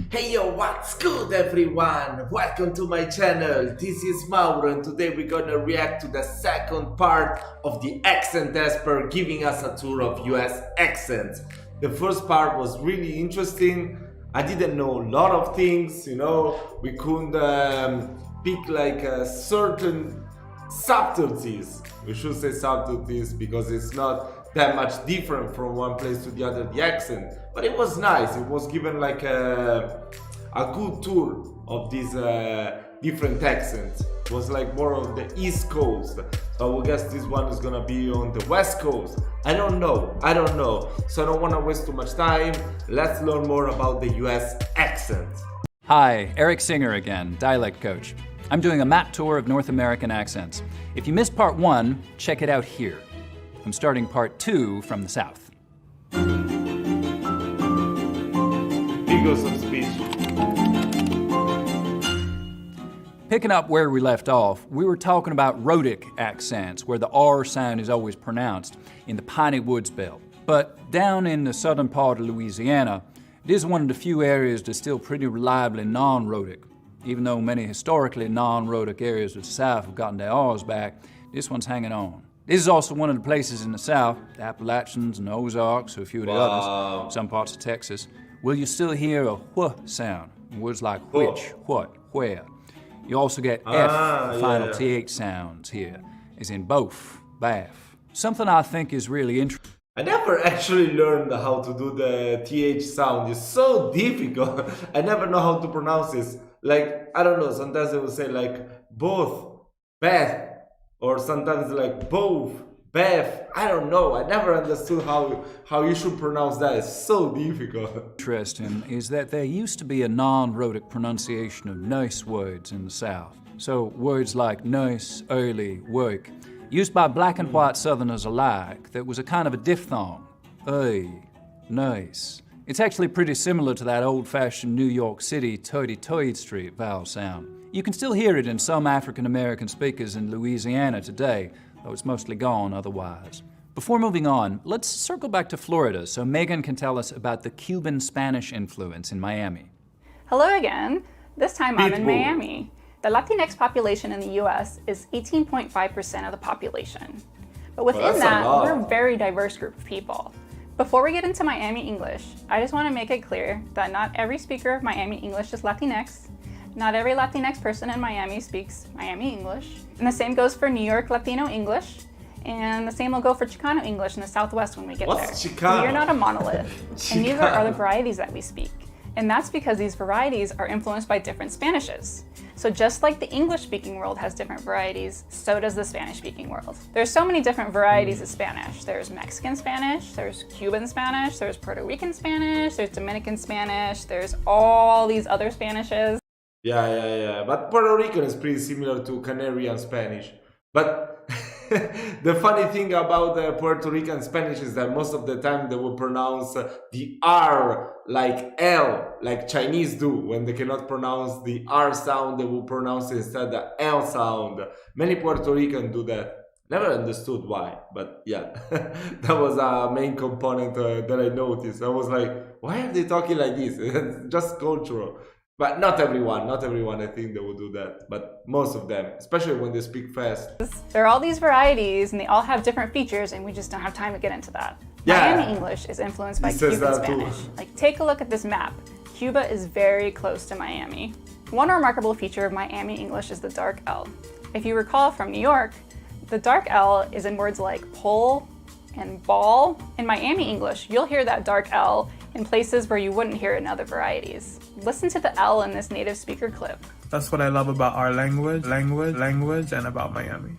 Hey yo, what's good everyone? Welcome to my channel. This is Mauro and today we're gonna react to the second part of the accent expert giving us a tour of US accents. The first part was really interesting. I didn't know a lot of things, we couldn't pick like a certain subtleties. We should say subtleties because it's not that much different from one place to the other, the accent. But it was nice. It was given like a good tour of these different accents. It was like more on the East Coast. So I guess this one is gonna be on the West Coast. I don't know. So I don't wanna waste too much time. Let's learn more about the US accent. Hi, Eric Singer again, dialect coach. I'm doing a map tour of North American accents. If you missed part 1, check it out here. I'm starting part 2 from the south. Figures of speech. Picking up where we left off, we were talking about rhotic accents, where the R sound is always pronounced in the Piney Woods belt. But down in the southern part of Louisiana, it is one of the few areas that's still pretty reliably non-rhotic. Even though many historically non-rhotic areas of the South have gotten their R's back, this one's hanging on. This is also one of the places in the South, the Appalachians and the Ozarks, or a few of the others, some parts of Texas, where you still hear a wh sound, in words like which, what, where. You also get F, final TH sounds here, as in both, bath. Something I think is really interesting. I never actually learned how to do the TH sound. It's so difficult. I never know how to pronounce this. Like, I don't know, sometimes they will say like both, bath, or sometimes like both, bath. I don't know. I never understood how you should pronounce that. It's so difficult. Interesting is that there used to be a non-rhotic pronunciation of nice words in the South. So words like nice, early, work, used by black and white Southerners alike, that was a kind of a diphthong. Nice. It's actually pretty similar to that old-fashioned New York City 33rd Street vowel sound. You can still hear it in some African-American speakers in Louisiana today, though it's mostly gone otherwise. Before moving on, let's circle back to Florida so Megan can tell us about the Cuban Spanish influence in Miami. Hello again. This time I'm in Miami. The Latinx population in the US is 18.5% of the population. But within that, we're a very diverse group of people. Before we get into Miami English, I just want to make it clear that not every speaker of Miami English is Latinx. Not every Latinx person in Miami speaks Miami English. And the same goes for New York Latino English. And the same will go for Chicano English in the Southwest when we get there. Chicano? We are not a monolith. And these are other varieties that we speak. And that's because these varieties are influenced by different Spanishes. So just like the English-speaking world has different varieties, so does the Spanish-speaking world. There's so many different varieties of Spanish. There's Mexican Spanish, there's Cuban Spanish, there's Puerto Rican Spanish, there's Dominican Spanish, there's all these other Spanishes. Yeah. But Puerto Rican is pretty similar to Canarian Spanish. But the funny thing about the Puerto Rican Spanish is that most of the time they will pronounce the R like L, like Chinese do. When they cannot pronounce the R sound, they will pronounce instead the L sound. Many Puerto Rican do that. Never understood why, but yeah, that was a main component that I noticed. I was like, why are they talking like this? It's just cultural. But not everyone I think they will do that, but most of them, especially when they speak fast. There are all these varieties and they all have different features and we just don't have time to get into that. Yeah. Miami English is influenced by Cuban Spanish. Like, take a look at this map. Cuba is very close to Miami. One remarkable feature of Miami English is the dark L. If you recall from New York, the dark L is in words like pull and ball. In Miami English, you'll hear that dark L in places where you wouldn't hear it in other varieties. Listen to the L in this native speaker clip. That's what I love about our language, and about Miami.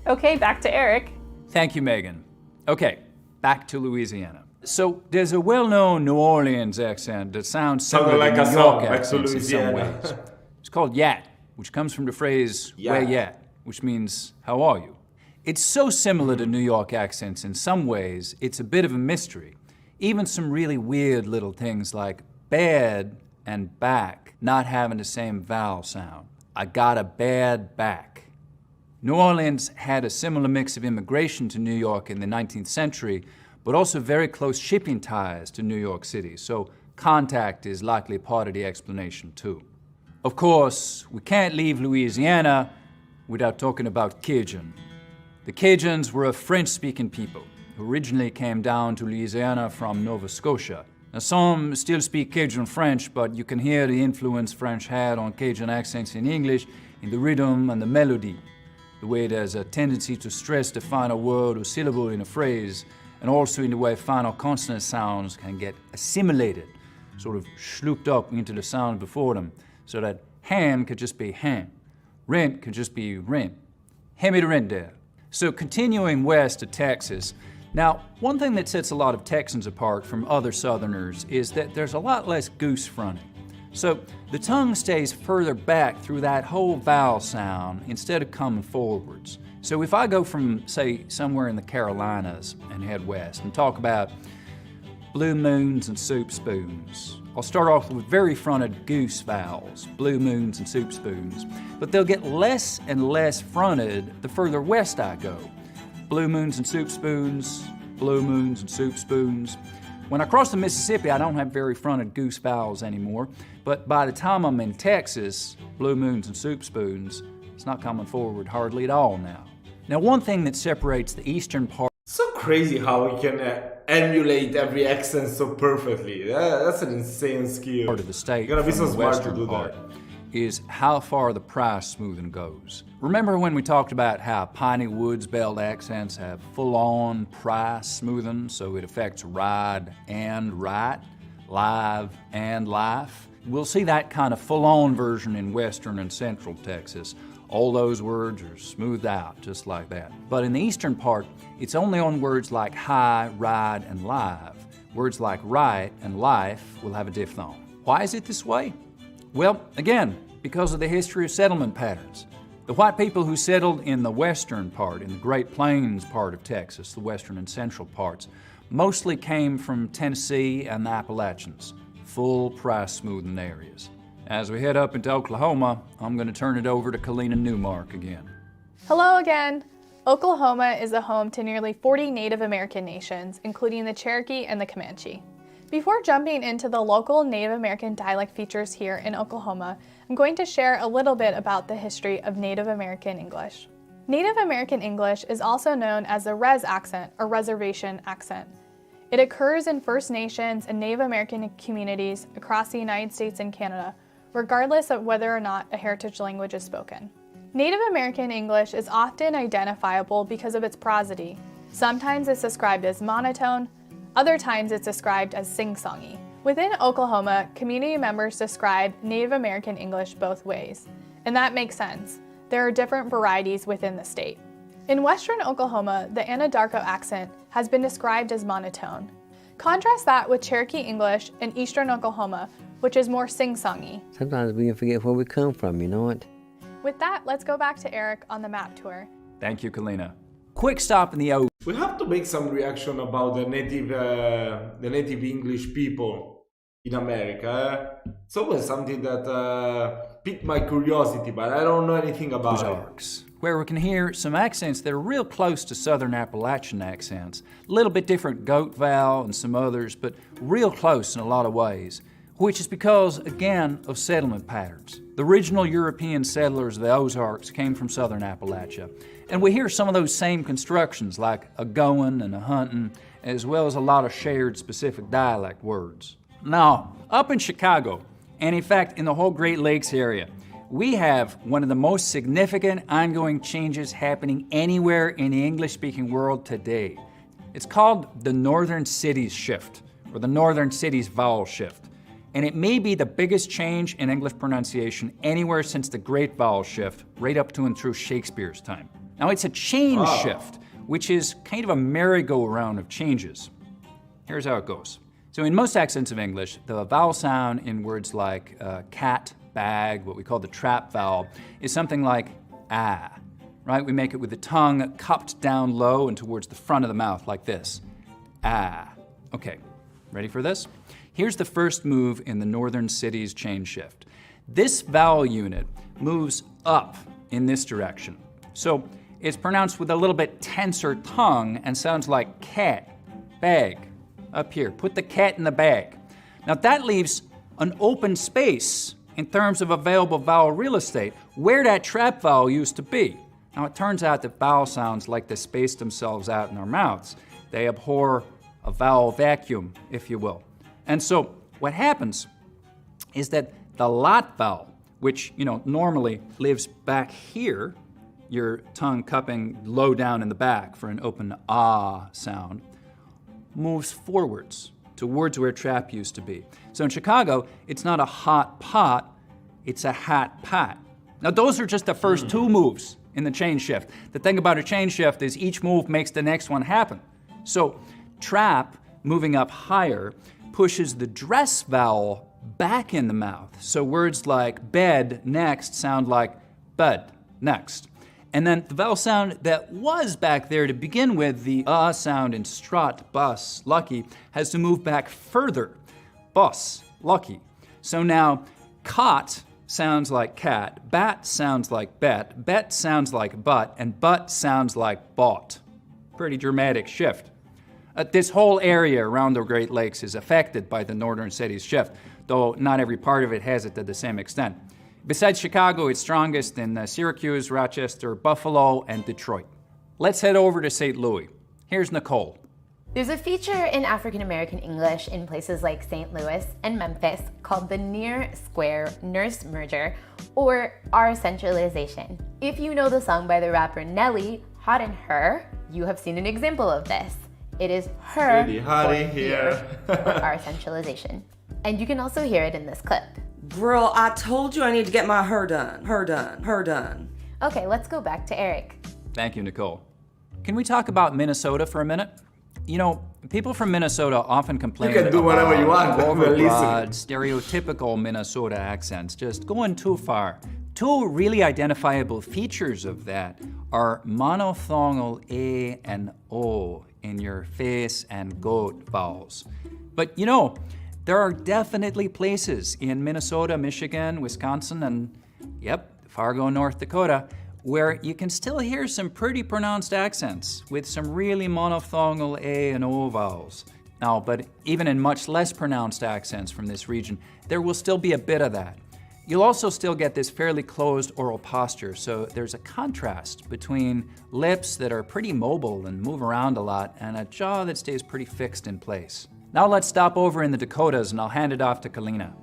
Okay, back to Eric. Thank you, Megan. Okay, back to Louisiana. So there's a well-known New Orleans accent that sounds similar to New York accents in some ways. It's called yat, which comes from the phrase where yat, which means how are you? It's so similar to New York accents in some ways, it's a bit of a mystery. Even some really weird little things like bad and back not having the same vowel sound. I got a bad back. New Orleans had a similar mix of immigration to New York in the 19th century, but also very close shipping ties to New York City. So contact is likely part of the explanation too. Of course, we can't leave Louisiana without talking about Cajun. The Cajuns were a French-speaking people who originally came down to Louisiana from Nova Scotia. Now, some still speak Cajun French, but you can hear the influence French had on Cajun accents in English in the rhythm and the melody, the way there's a tendency to stress the final word or syllable in a phrase, and also in the way final consonant sounds can get assimilated, sort of slooped up into the sound before them, so that ham could just be ham, rent could just be rent, hand the rent there. So continuing west to Texas, now one thing that sets a lot of Texans apart from other Southerners is that there's a lot less goose fronting. So the tongue stays further back through that whole vowel sound instead of coming forwards. So if I go from, say, somewhere in the Carolinas and head west and talk about blue moons and soup spoons, I'll start off with very fronted goose vowels, blue moons and soup spoons, but they'll get less and less fronted the further west I go. Blue moons and soup spoons, blue moons and soup spoons. When I cross the Mississippi, I don't have very fronted goose vowels anymore, but by the time I'm in Texas, blue moons and soup spoons, it's not coming forward hardly at all now. Now, one thing that separates the eastern part... So crazy how we can emulate every accent so perfectly. That's an insane skill. Part of the state, you're gonna be so smart to do that. Is how far the price smoothing goes. Remember when we talked about how Piney Woods belt accents have full-on price smoothing, so it affects ride and write, live and life? We'll see that kind of full-on version in western and central Texas. All those words are smoothed out just like that. But in the eastern part, it's only on words like high, ride, and live. Words like right and life will have a diphthong. Why is it this way? Well, again, because of the history of settlement patterns. The white people who settled in the western part, in the Great Plains part of Texas, the western and central parts, mostly came from Tennessee and the Appalachians, full price smoothing areas. As we head up into Oklahoma, I'm going to turn it over to Kalina Newmark again. Hello again. Oklahoma is a home to nearly 40 Native American nations, including the Cherokee and the Comanche. Before jumping into the local Native American dialect features here in Oklahoma, I'm going to share a little bit about the history of Native American English. Native American English is also known as the res accent or reservation accent. It occurs in First Nations and Native American communities across the United States and Canada, regardless of whether or not a heritage language is spoken. Native American English is often identifiable because of its prosody. Sometimes it's described as monotone, other times it's described as sing-songy. Within Oklahoma, community members describe Native American English both ways, and that makes sense. There are different varieties within the state. In western Oklahoma, the Anadarko accent has been described as monotone. Contrast that with Cherokee English in eastern Oklahoma, which is more sing-songy. Sometimes we can forget where we come from, you know what? With that, let's go back to Eric on the map tour. Thank you, Kalina. Quick stop in the O. We have to make some reaction about the native English people in America. It's always something that piqued my curiosity, but I don't know anything about Ozarks, where we can hear some accents that are real close to Southern Appalachian accents. A little bit different goat vowel and some others, but real close in a lot of ways, which is because, again, of settlement patterns. The original European settlers of the Ozarks came from Southern Appalachia, and we hear some of those same constructions like a goin' and a huntin', as well as a lot of shared specific dialect words. Now, up in Chicago, and in fact in the whole Great Lakes area, we have one of the most significant ongoing changes happening anywhere in the English-speaking world today. It's called the Northern Cities Shift, or the Northern Cities Vowel Shift. And it may be the biggest change in English pronunciation anywhere since the Great Vowel Shift, right up to and through Shakespeare's time. Now, it's a chain shift, which is kind of a merry-go-round of changes. Here's how it goes. So in most accents of English, the vowel sound in words like cat, bag, what we call the trap vowel, is something like ah, right? We make it with the tongue cupped down low and towards the front of the mouth like this, ah. Okay, ready for this? Here's the first move in the Northern Cities chain shift. This vowel unit moves up in this direction. So it's pronounced with a little bit tenser tongue and sounds like cat, bag, up here. Put the cat in the bag. Now that leaves an open space in terms of available vowel real estate, where that trap vowel used to be. Now it turns out that vowel sounds like to space themselves out in our mouths. They abhor a vowel vacuum, if you will. And so what happens is that the lot vowel, which normally lives back here, your tongue cupping low down in the back for an open ah sound, moves forwards towards where trap used to be. So in Chicago, it's not a hot pot, it's a hat pat. Now those are just the first two moves in the chain shift. The thing about a chain shift is each move makes the next one happen. So trap, moving up higher, pushes the dress vowel back in the mouth. So words like bed next sound like bud next. And then the vowel sound that was back there to begin with, the sound in strut, bus, lucky, has to move back further. Bus, lucky. So now cot sounds like cat, bat sounds like bet sounds like butt, and butt sounds like bought. Pretty dramatic shift. This whole area around the Great Lakes is affected by the northern cities shift, though not every part of it has it to the same extent. Besides Chicago, it's strongest in Syracuse, Rochester, Buffalo, and Detroit. Let's head over to St. Louis. Here's Nicole. There's a feature in African American English in places like St. Louis and Memphis called the near-square nurse merger, or R centralization. If you know the song by the rapper Nelly, Hot in Her, you have seen an example of this. It is her Really hot in here. or R centralization. And you can also hear it in this clip. Girl, I told you I need to get my her done. Okay, let's go back to Eric. Thank you, Nicole. Can we talk about Minnesota for a minute? People from Minnesota often complain You can do whatever you want. We're overbroad, listening. stereotypical Minnesota accents, just going too far. Two really identifiable features of that are monophthongal A and O in your face and goat vowels. But there are definitely places in Minnesota, Michigan, Wisconsin, and Fargo, North Dakota, where you can still hear some pretty pronounced accents with some really monophthongal A and O vowels. Now, but even in much less pronounced accents from this region, there will still be a bit of that. You'll also still get this fairly closed oral posture, so there's a contrast between lips that are pretty mobile and move around a lot and a jaw that stays pretty fixed in place. Now let's stop over in the Dakotas and I'll hand it off to Kalina.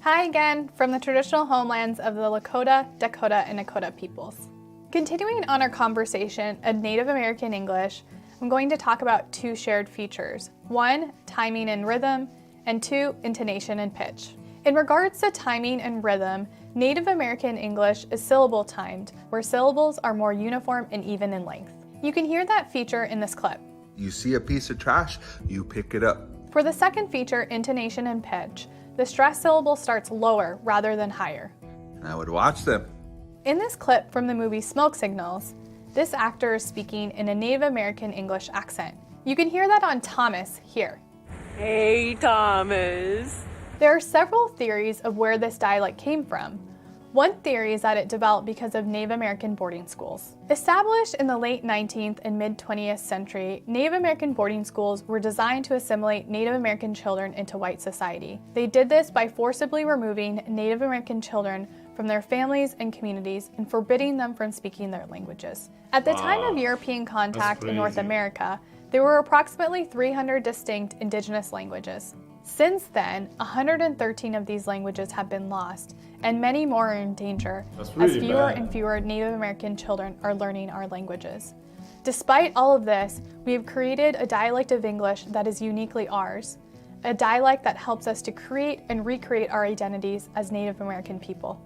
Hi again from the traditional homelands of the Lakota, Dakota, and Nakota peoples. Continuing on our conversation of Native American English, I'm going to talk about two shared features. One, timing and rhythm, and two, intonation and pitch. In regards to timing and rhythm, Native American English is syllable timed, where syllables are more uniform and even in length. You can hear that feature in this clip. You see a piece of trash, you pick it up. For the second feature, intonation and pitch, the stressed syllable starts lower rather than higher. And I would watch them. In this clip from the movie Smoke Signals, this actor is speaking in a Native American English accent. You can hear that on Thomas here. Hey, Thomas. There are several theories of where this dialect came from. One theory is that it developed because of Native American boarding schools. Established in the late 19th and mid-20th century, Native American boarding schools were designed to assimilate Native American children into white society. They did this by forcibly removing Native American children from their families and communities and forbidding them from speaking their languages. At the time of European contact in North America, there were approximately 300 distinct indigenous languages. Since then, 113 of these languages have been lost, and many more are in danger as fewer and fewer Native American children are learning our languages. Despite all of this, we have created a dialect of English that is uniquely ours, a dialect that helps us to create and recreate our identities as Native American people.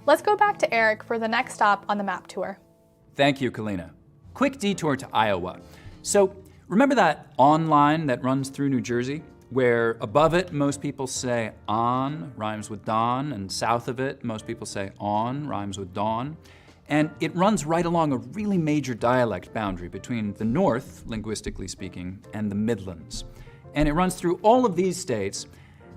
Let's go back to Eric for the next stop on the map tour. Thank you, Kalina. Quick detour to Iowa. So remember that on line that runs through New Jersey, where above it most people say on, rhymes with dawn, and south of it most people say on, rhymes with dawn. And it runs right along a really major dialect boundary between the north, linguistically speaking, and the Midlands. And it runs through all of these states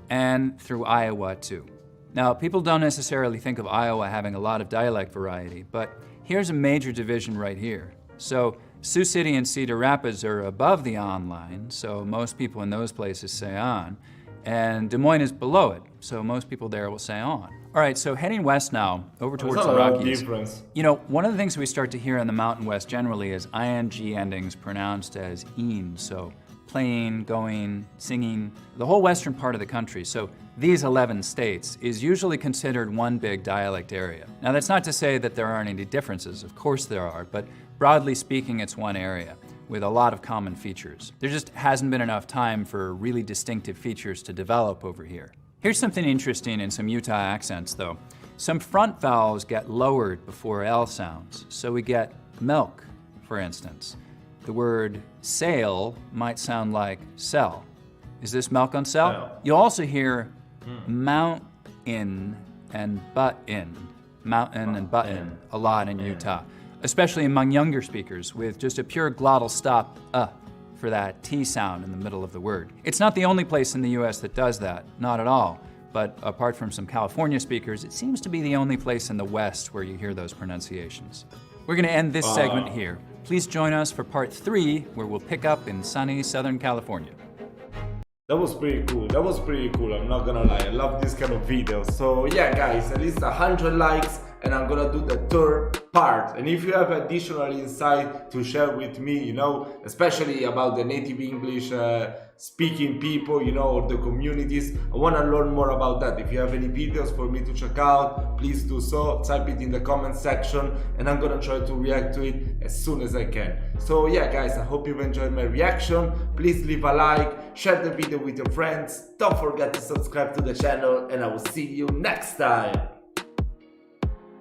and through Iowa too. Now, people don't necessarily think of Iowa having a lot of dialect variety, but here's a major division right here. So Sioux City and Cedar Rapids are above the on line, so most people in those places say on. and Des Moines is below it, so most people there will say on. All right, so heading west now, over towards the Rockies. You know, one of the things we start to hear in the Mountain West generally is ing endings pronounced as een, so playing, going, singing, the whole western part of the country. So these 11 states is usually considered one big dialect area. Now that's not to say that there aren't any differences, of course there are, but broadly speaking it's one area with a lot of common features. There just hasn't been enough time for really distinctive features to develop over here. Here's something interesting in some Utah accents though. Some front vowels get lowered before L sounds. So we get milk, for instance. The word sail might sound like sell. Is this milk on sell? No. You'll also hear mount in and butt in, mountain and button a lot in Utah, especially among younger speakers with just a pure glottal stop for that T sound in the middle of the word. It's not the only place in the US that does that, not at all. But apart from some California speakers, it seems to be the only place in the West where you hear those pronunciations. We're gonna end this segment here. Please join us for part 3, where we'll pick up in sunny Southern California. That was pretty cool. That was pretty cool. I'm not gonna lie. I love this kind of videos. So yeah, guys, at least 100 likes, and I'm gonna do the third part. And if you have additional insight to share with me, you know, especially about the native English speaking people, you know, or the communities, I want to learn more about that. If you have any videos for me to check out, please do so. Type it in the comment section, and I'm gonna try to react to it as soon as I can. So yeah, guys, I hope you've enjoyed my reaction. Please leave a like, share the video with your friends. Don't forget to subscribe to the channel, and I will see you next time.